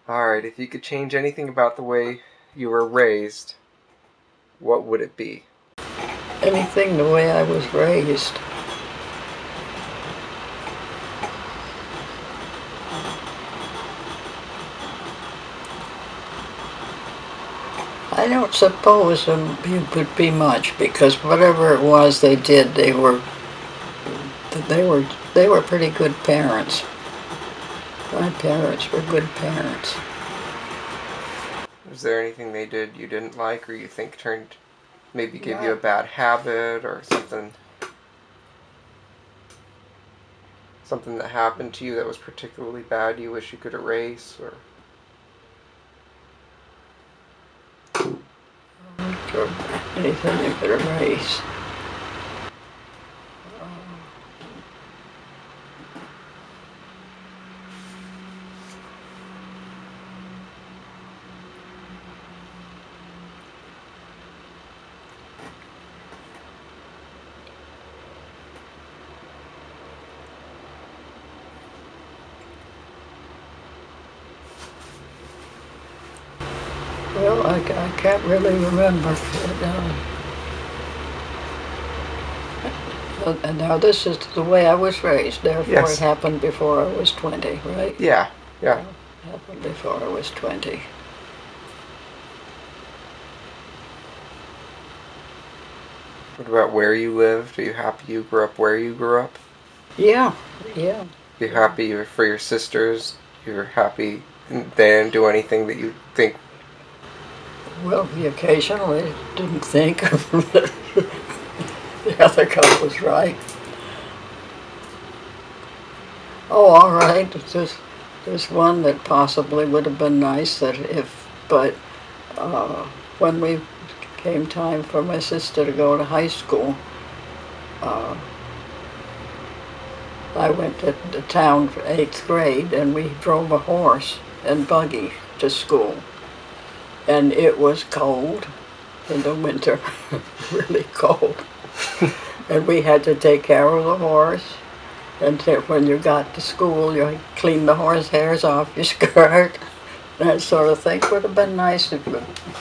Alright, if you could change anything about the way you were raised, what would it be? Anything the way I was raised. I don't suppose it would be much, because whatever it was they did, they were pretty good parents. My parents were good parents. Was there anything they did you didn't like, or you think maybe gave you a bad habit, or something that happened to you that was particularly bad you wish you could erase, or... Or anything you could erase. Well, I can't really remember. And now this is the way I was raised, therefore Yes. It happened before I was 20, right? Yeah. It happened before I was 20. What about where you lived? Are you happy you grew up where you grew up? Yeah. You happy for your sisters? You're happy they didn't do anything that you think... Well, we occasionally didn't think the other guy was right. Oh, all right. There's one that possibly would have been nice but when we came time for my sister to go to high school, I went to the town for 8th grade, and we drove a horse and buggy to school. And it was cold in the winter, really cold. And we had to take care of the horse. And when you got to school, you clean the horse hairs off your skirt, that sort of thing. Would have been nice if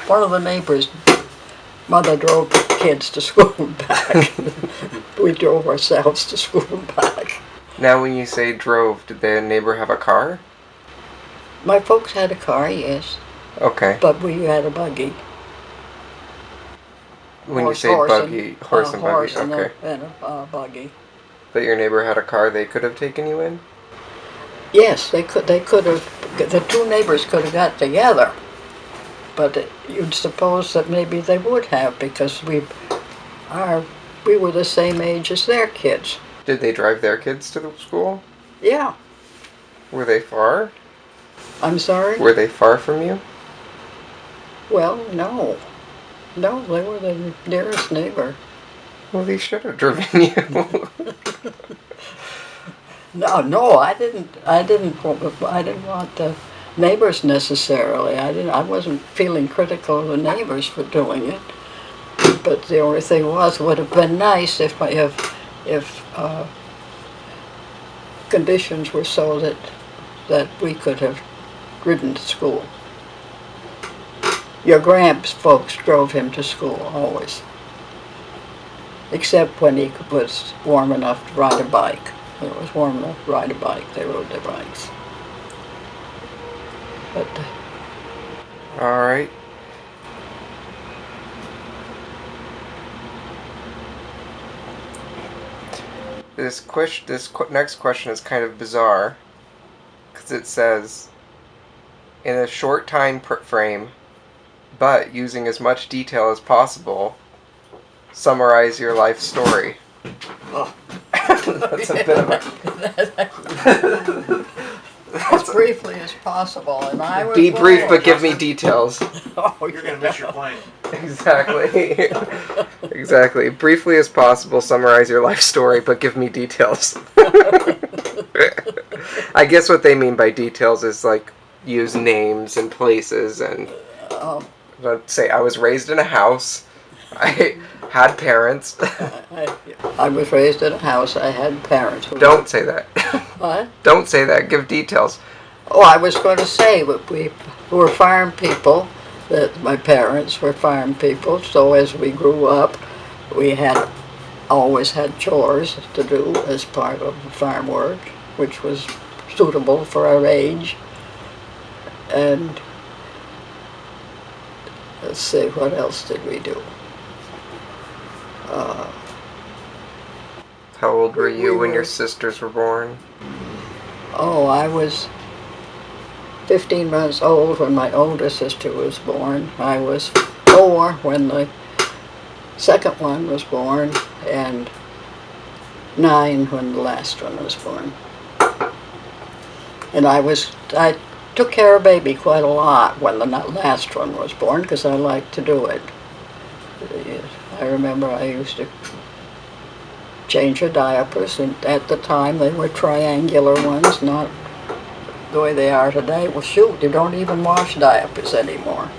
one of the neighbors' mother drove the kids to school and back. We drove ourselves to school and back. Now when you say drove, did the neighbor have a car? My folks had a car, yes. Okay. But we had a buggy. When you say buggy, horse and buggy, okay. And a buggy. But your neighbor had a car they could have taken you in? Yes, they could have. The two neighbors could have got together. But you'd suppose that maybe they would have, because we were the same age as their kids. Did they drive their kids to the school? Yeah. Were they far? I'm sorry? Were they far from you? Well, no. No, they were the nearest neighbor. Well, they should have driven you. No, I didn't want the neighbors necessarily. I wasn't feeling critical of the neighbors for doing it. But the only thing would have been nice if conditions were so that we could have ridden to school. Your Gramps folks drove him to school always, except when he was warm enough to ride a bike. When it was warm enough to ride a bike, they rode their bikes. But all right. This next question is kind of bizarre, because it says, in a short time frame, but using as much detail as possible, summarize your life story. oh, That's a bit of a... as briefly as possible, and I was Be brief, but give me details. Oh, You're going to miss your plane. Exactly. Exactly. Briefly as possible, summarize your life story, but give me details. I guess what they mean by details is, like, use names and places, and say I was raised in a house. I had parents. I was raised in a house. I had parents. Don't say that. What? Don't say that. Give details. Oh, I was going to say, we were farm people, that my parents were farm people, so as we grew up, we had always had chores to do as part of the farm work, which was suitable for our age. And let's see, what else did we do? Uh, How old were you we when your were, sisters were born? oh, I was 15 months old when my older sister was born. I was 4 when the second one was born, and 9 when the last one was born. And I took care of baby quite a lot when the last one was born because I liked to do it. I remember I used to change her diapers, and at the time they were triangular ones, not the way they are today. Well, shoot, you don't even wash diapers anymore.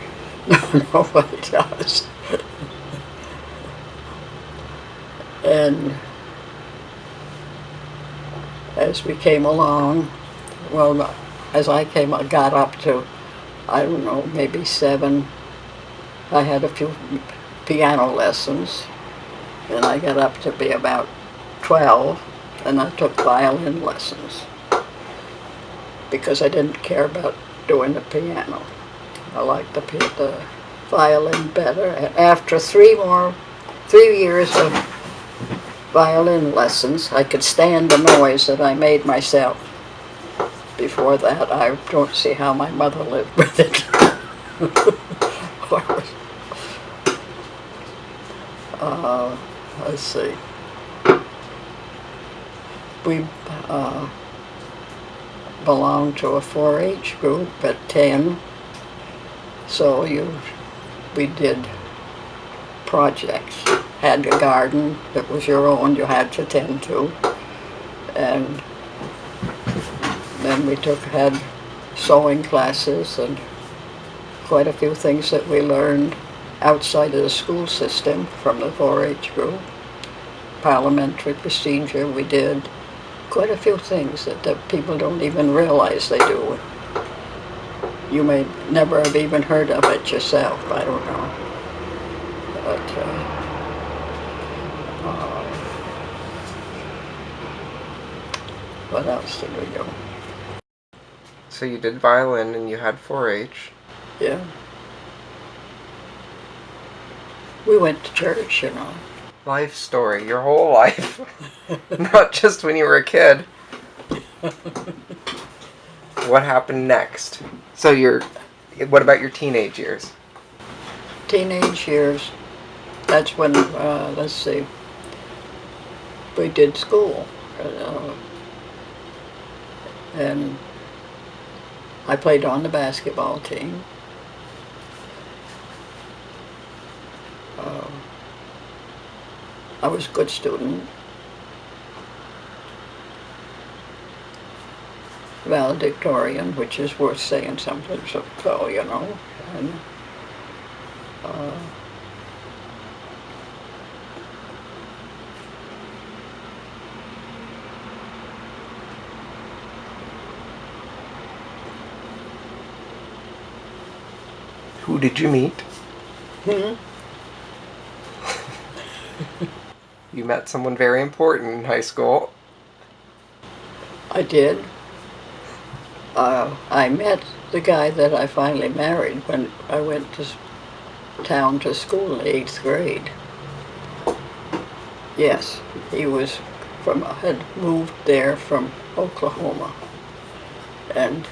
Nobody does. And as we came along, well, as I got up to, I don't know, maybe 7, I had a few piano lessons, and I got up to be about 12, and I took violin lessons because I didn't care about doing the piano. I liked the violin better. And after 3 years of violin lessons, I could stand the noise that I made myself. Before that, I don't see how my mother lived with it. Let's see. We belonged to a 4-H group at 10, so we did projects. Had a garden that was your own, you had to tend to, and then we had sewing classes and quite a few things that we learned outside of the school system from the 4-H group. Parliamentary procedure, we did quite a few things that people don't even realize they do. You may never have even heard of it yourself, I don't know. But what else did we do? So you did violin and you had 4-H. Yeah. We went to church, you know. Life story, your whole life. Not just when you were a kid. What happened next? So what about your teenage years? Teenage years, that's when, let's see, we did school. And I played on the basketball team. I was a good student. Valedictorian, which is worth saying something, so you know. And, Who did you meet? You met someone very important in high school. I did. I met the guy that I finally married when I went to town to school in 8th grade. Yes, he was had moved there from Oklahoma. And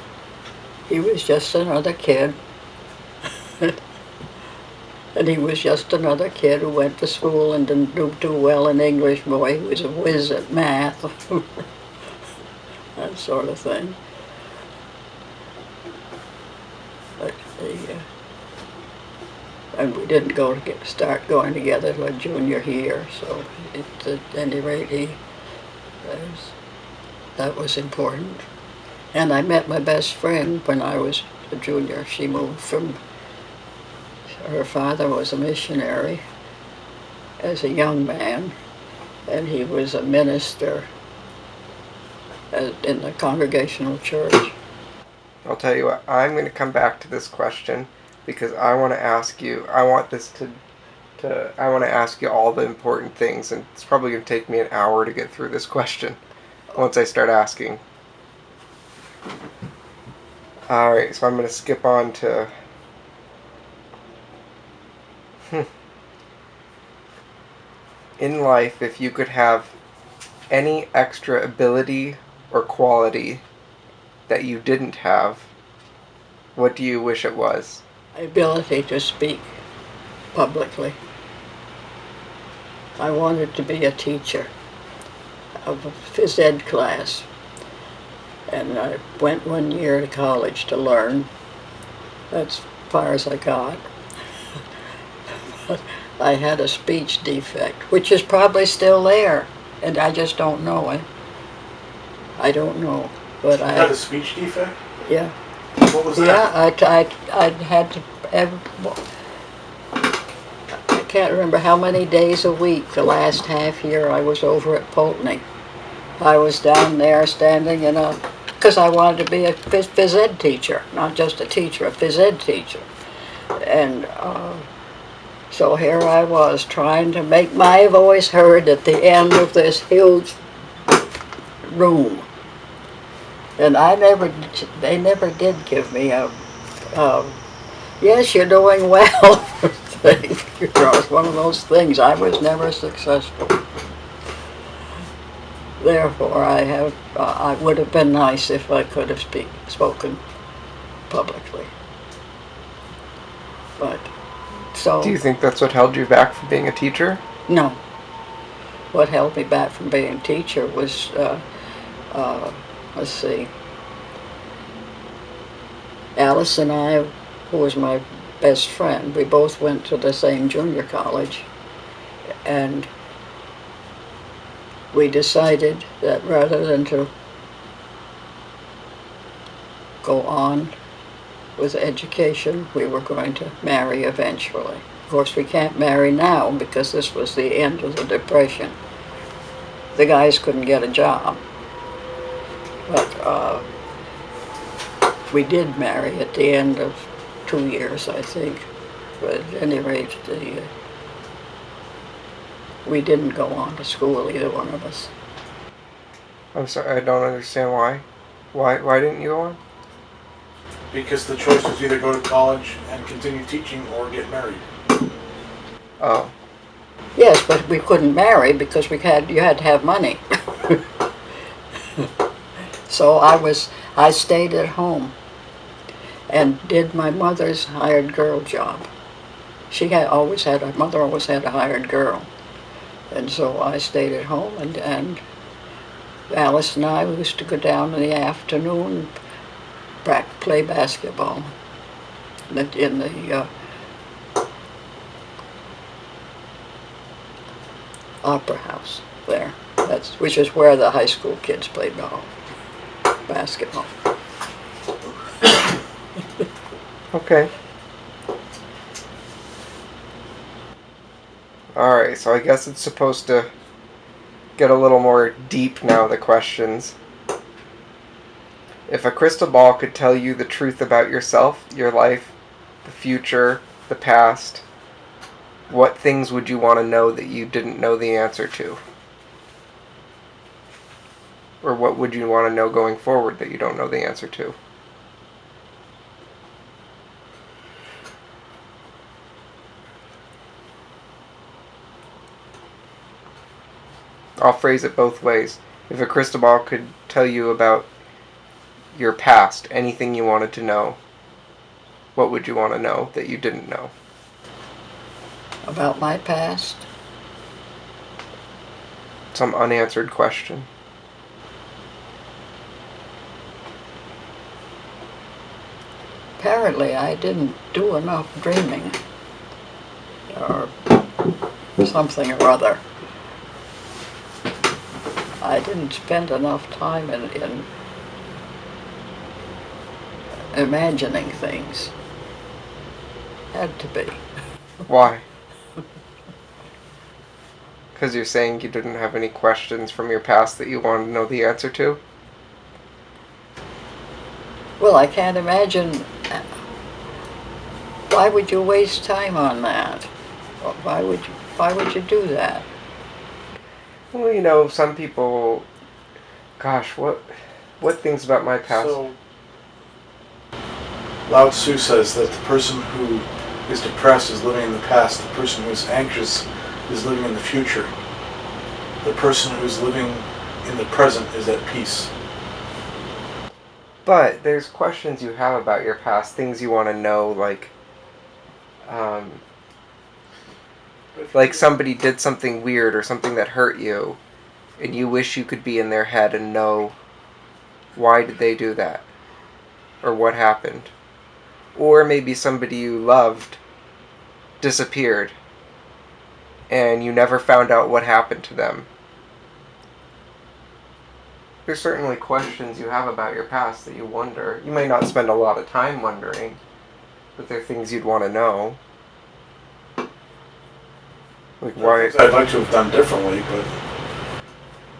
he was just another kid. And he was just another kid who went to school and didn't do too well in English. Boy, he was a whiz at math. That sort of thing. But and we didn't start going together till junior year, so at any rate, that was important. And I met my best friend when I was a junior. She moved from, her father was a missionary as a young man, and he was a minister in the Congregational Church. I'll tell you what, I'm going to come back to this question because I want to ask you, I want this I want to ask you all the important things, and it's probably going to take me an hour to get through this question once I start asking. Alright, so I'm going to skip on to... In life, if you could have any extra ability or quality that you didn't have, what do you wish it was? Ability to speak publicly. I wanted to be a teacher of a phys ed class, and I went 1 year to college to learn. That's as far as I got. But I had a speech defect, which is probably still there, and I just don't know it. I don't know, but You had a speech defect? Yeah. What was that? Yeah, I had to I can't remember how many days a week the last half year I was over at Poultney. I was down there standing in a, because I wanted to be a phys ed teacher, not just a teacher, a phys ed teacher. And so here I was trying to make my voice heard at the end of this huge room. And they never did give me a yes, you're doing well thing. You know, it's one of those things. I was never successful. Therefore, I would have been nice if I could have spoken publicly. But, so... Do you think that's what held you back from being a teacher? No. What held me back from being a teacher was, let's see, Alice and I, who was my best friend, we both went to the same junior college, and we decided that rather than to go on with education, we were going to marry eventually. Of course, we can't marry now because this was the end of the Depression. The guys couldn't get a job. But we did marry at the end of 2 years, I think. But at any rate, we didn't go on to school, either one of us. I'm sorry, I don't understand why. Why didn't you go on? Because the choice was either go to college and continue teaching or get married. Oh. Yes, but we couldn't marry because you had to have money. So I stayed at home and did my mother's hired girl job. Mother always had a hired girl. And so I stayed at home, and Alice and I used to go down in the afternoon and play basketball in the Opera House there. Which is where the high school kids played basketball. Okay. Alright, so I guess it's supposed to get a little more deep now, the questions. If a crystal ball could tell you the truth about yourself, your life, the future, the past, what things would you want to know that you didn't know the answer to? Or what would you want to know going forward that you don't know the answer to? I'll phrase it both ways. If a crystal ball could tell you about your past, anything you wanted to know, what would you want to know that you didn't know? About my past? Some unanswered question. Apparently I didn't do enough dreaming, or something or other. I didn't spend enough time in imagining things. Had to be. Why? Because you're saying you didn't have any questions from your past that you wanted to know the answer to? Well, I can't imagine. Why would you waste time on that? Why would you do that? Well, you know, some people. Gosh, what things about my past? So, Lao Tzu says that the person who is depressed is living in the past. The person who is anxious is living in the future. The person who is living in the present is at peace. But there's questions you have about your past, things you want to know, like somebody did something weird or something that hurt you, and you wish you could be in their head and know why did they do that, or what happened. Or maybe somebody you loved disappeared, and you never found out what happened to them. There's certainly questions you have about your past that you wonder. You may not spend a lot of time wondering, but they're things you'd want to know. Like why? Things I'd like to have done differently, but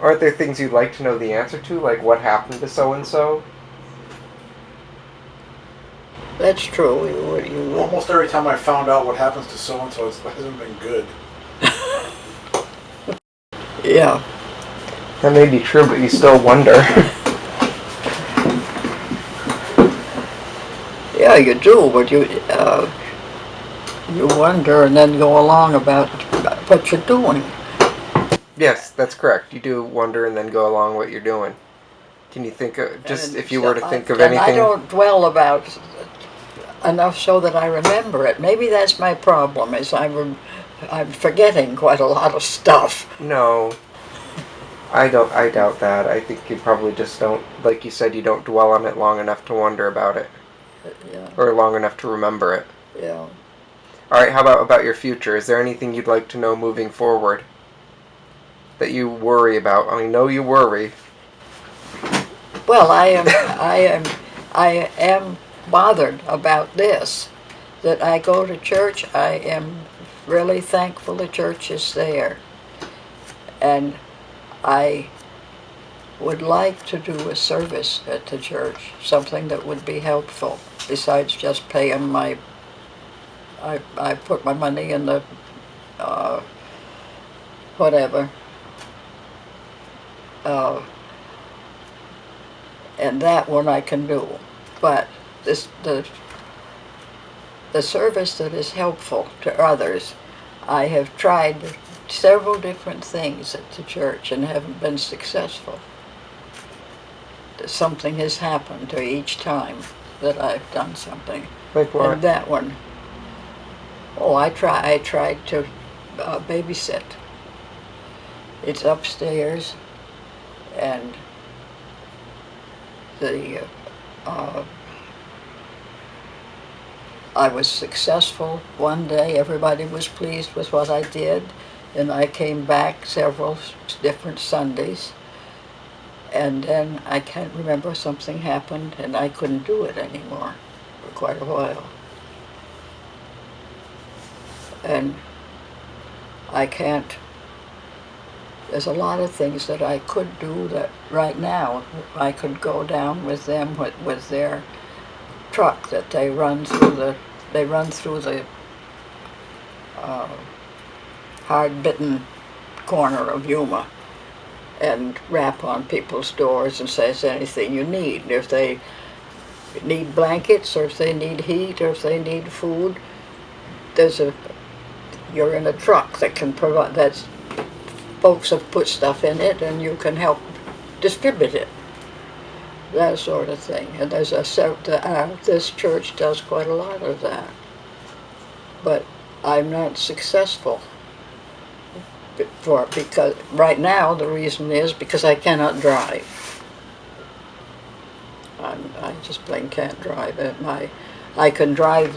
Aren't there things you'd like to know the answer to, like what happened to so and so? That's true. You would. almost every time I found out what happens to so and so, it hasn't been good. Yeah. That may be true, but you still wonder. Yeah, you do, but you wonder and then go along about what you're doing. Yes, that's correct. You do wonder and then go along what you're doing. Can you think of, just And if you were to think of and I anything? don't dwell about enough so that I remember it. Maybe that's my problem, is I'm forgetting quite a lot of stuff. No. I doubt that. I think you probably just don't, like you said, you don't dwell on it long enough to wonder about it. Yeah, Or long enough to remember it. yeah. Alright, how about your future? Is there anything you'd like to know moving forward? That you worry about? I know you worry. Well, I am bothered about this, that I go to church. I am really thankful the church is there. And I would like to do a service at the church, something that would be helpful, besides just paying my, I put my money in the, whatever. And that one I can do. But the service that is helpful to others, I have tried several different things at the church and haven't been successful. Something has happened to each time that I've done something. Like what? And that one, I tried to babysit. It's upstairs, and I was successful one day. Everybody was pleased with what I did, and I came back several different Sundays, and then I can't remember, something happened and I couldn't do it anymore for quite a while. And I can't, there's a lot of things that I could do that right now I could go down with them with their truck that they run through the hard-bitten corner of Yuma and rap on people's doors and say, is there anything you need? And if they need blankets, or if they need heat, or if they need food, you're in a truck that can provide, that's, folks have put stuff in it and you can help distribute it. That sort of thing. And there's this church does quite a lot of that. But I'm not successful because right now the reason is because I cannot drive. I just plain can't drive. I can drive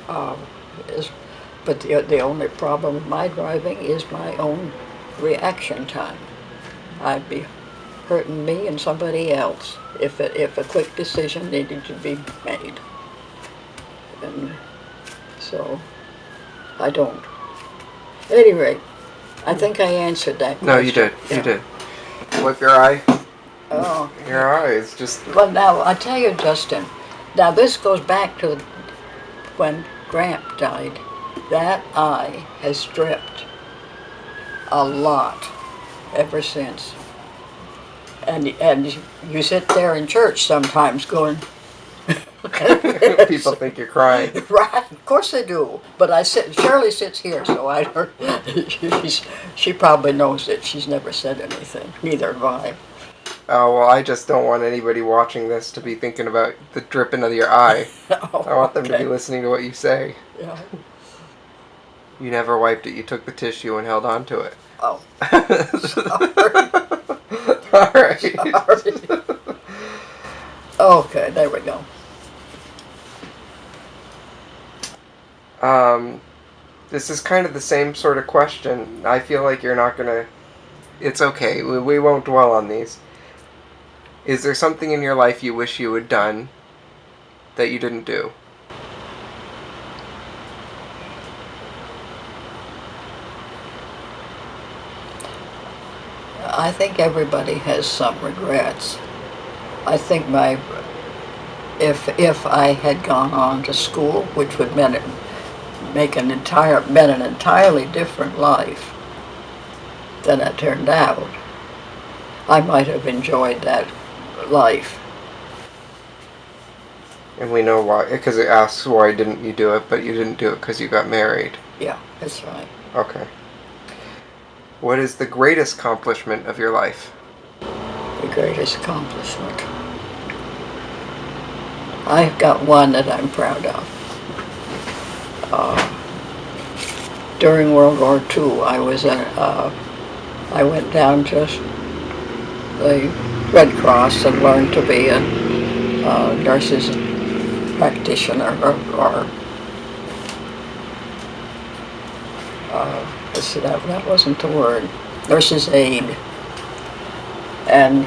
but the only problem with my driving is my own reaction time. I'd be hurting me and somebody else if a quick decision needed to be made. And so I don't. At any rate, I think I answered that question. No, you did. Yeah. You did. Wipe your eye. Oh. Your eyes just. Well, now, I tell you, Justin, now this goes back to when Gramp died. That eye has dripped a lot ever since. And you sit there in church sometimes going, People think you're crying. right, of course they do. But Shirley sits here, so I don't, she probably knows it. She's never said anything, neither have I. Oh, well, I just don't want anybody watching this to be thinking about the dripping of your eye. Oh, I want them to be okay. listening to what you say. Yeah. You never wiped it, you took the tissue and held on to it. Oh, Alright. sorry. Okay, there we go. This is kind of the same sort of question. I feel like you're not gonna... It's okay, we won't dwell on these. Is there something in your life you wish you had done that you didn't do? I think everybody has some regrets. I think if I had gone on to school, which would been an entirely different life than it turned out, I might have enjoyed that life. And we know why, because it asks why didn't you do it, but you didn't do it because you got married. Yeah, that's right. Okay. What is the greatest accomplishment of your life? The greatest accomplishment. I've got one that I'm proud of. During World War II, I went down to the Red Cross and learned to be a nurse's practitioner or that wasn't the word, nurse's aide. And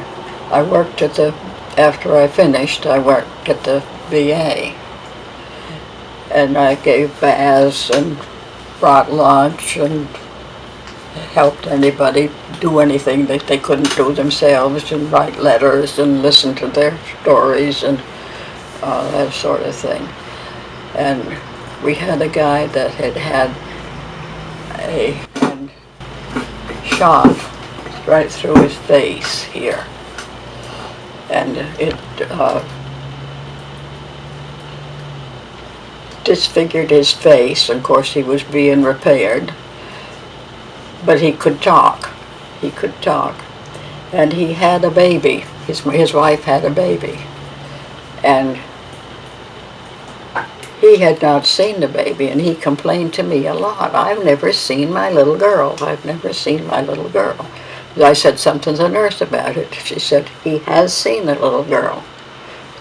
I worked after I finished, I worked at the VA. And I gave baths and brought lunch and helped anybody do anything that they couldn't do themselves, and write letters and listen to their stories and that sort of thing. And we had a guy that had a shot right through his face here, and it disfigured his face. Of course, he was being repaired, but he could talk. He could talk, and he had a baby. His wife had a baby, and he had not seen the baby, and he complained to me a lot. I've never seen my little girl. I've never seen my little girl. I said something to the nurse about it. She said, he has seen the little girl.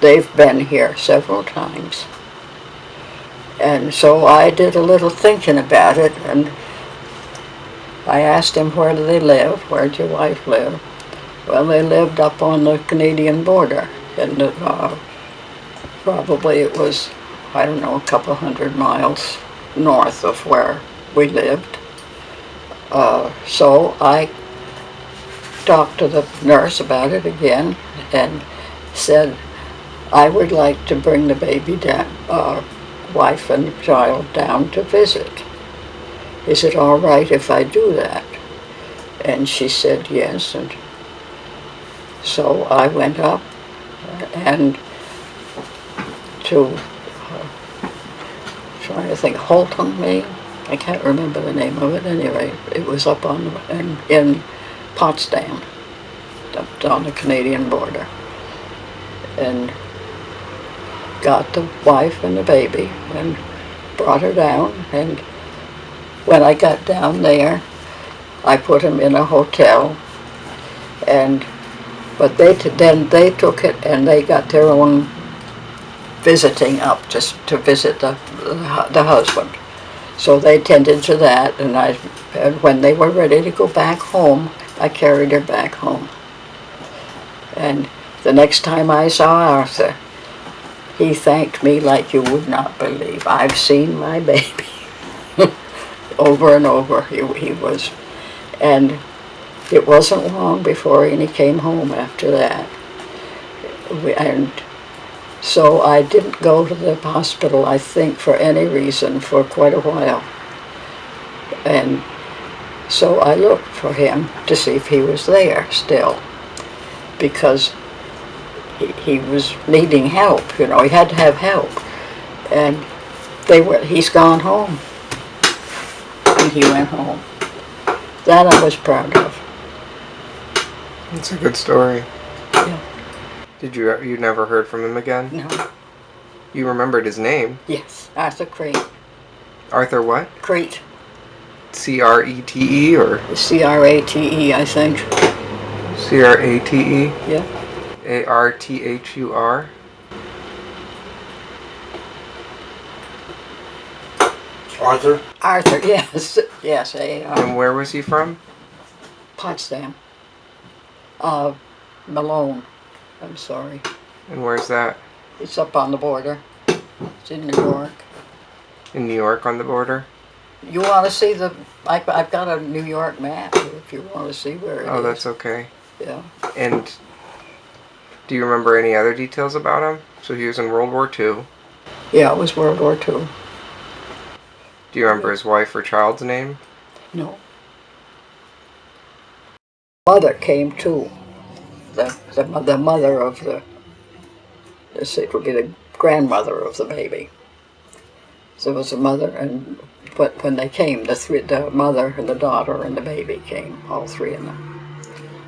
They've been here several times. And so I did a little thinking about it, and I asked him, where do they live? Where'd your wife live? Well, they lived up on the Canadian border, and probably it was, I don't know, a couple 100 miles north of where we lived. So I talked to the nurse about it again and said, I would like to bring the baby down, wife and child down to visit. Is it all right if I do that? And she said yes, and so I went up and trying to think, Holton, maybe? I can't remember the name of it. Anyway, it was up in Potsdam, up on the Canadian border, and got the wife and the baby and brought her down. And when I got down there, I put him in a hotel, but then they took it and they got their own visiting up just to visit the husband. So they tended to that, and when they were ready to go back home, I carried her back home. And the next time I saw Arthur, he thanked me like you would not believe. I've seen my baby. Over and over he was. And it wasn't long before he came home after that. And so I didn't go to the hospital, I think, for any reason for quite a while. And so I looked for him to see if he was there still, because he was needing help, you know, he had to have help. And he's gone home. And he went home. That I was proud of. It's a good story. Yeah. You never heard from him again? No. You remembered his name? Yes, Arthur Crete. Arthur what? Crete. C-R-E-T-E or? C-R-A-T-E, I think. C-R-A-T-E? Yeah. A-R-T-H-U-R? Arthur? Arthur, yes. Yes, And where was he from? Potsdam. Malone. I'm sorry. And where's that? It's up on the border. It's in New York. In New York on the border? You want to see I've got a New York map if you want to see where it is. Oh, that's okay. Yeah. And do you remember any other details about him? So he was in World War II. Yeah, it was World War II. Do you remember his wife or child's name? No. Mother came too. The mother of it would be the grandmother of the baby. So it was a mother, but when they came, the mother and the daughter and the baby came, all three of them.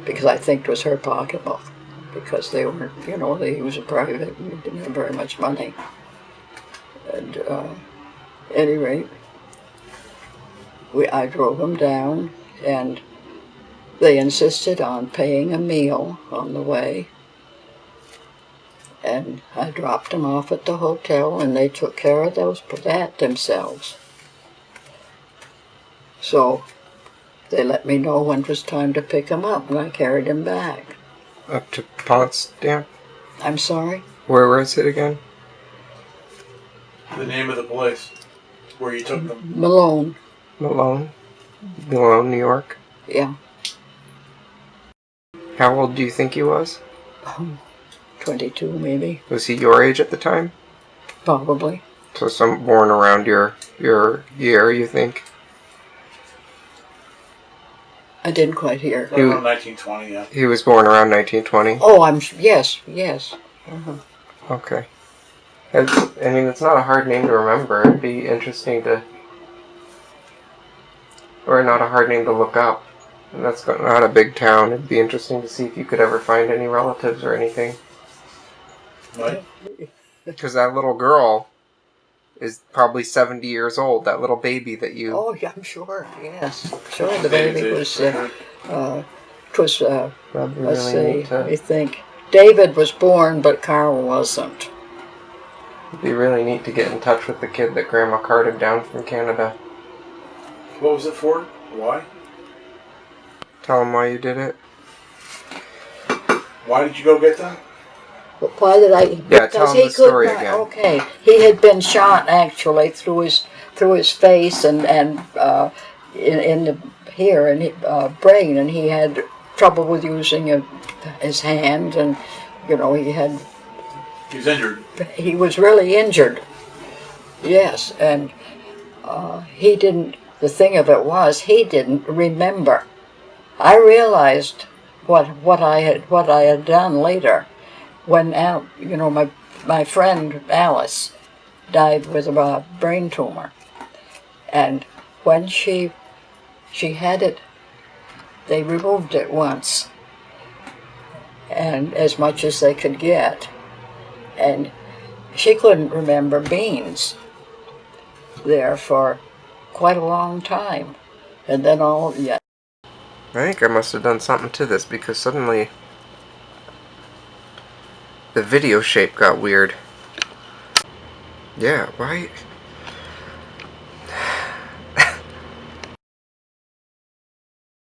Because I think it was her pocketbook. Because they were, you know, he was a private, he didn't have very much money. And at any rate, I drove them down, and they insisted on paying a meal on the way. And I dropped them off at the hotel, and they took care of that themselves. So they let me know when it was time to pick them up, and I carried them back. Up to Potsdam? I'm sorry? Where was it again? The name of the place where you took them? Malone. Malone, New York. Yeah. How old do you think he was? 22 maybe. Was he your age at the time? Probably. So born around your year, you think? I didn't quite hear. Around 1920, yeah. He was born around 1920? Oh, yes. Uh-huh. Okay. I mean, it's not a hard name to remember. It'd be interesting to... Or not a hard name to look up. And that's not a big town. It'd be interesting to see if you could ever find any relatives or anything. Right. Because that little girl is probably 70 years old. That little baby that you... Oh, yeah, I'm sure. Yes. Sure, the baby was... let's see, let me think. David was born, but Carl wasn't. It'd be really neat to get in touch with the kid that Grandma carted down from Canada. What was it for? Why? Tell him why you did it. Why did you go get them? Why did I? Yeah, tell him the story again. Okay, he had been shot actually through his face and in the here and brain, and he had trouble with using his hand, and you know he was injured. He was really injured. Yes, and he didn't. The thing of it was he didn't remember. I realized what I had done later. When my friend Alice died with a brain tumor, and when she had it, they removed it once, and as much as they could get, and she couldn't remember beings there for quite a long time, and then I think I must have done something to this because suddenly the video shape got weird. Yeah, why?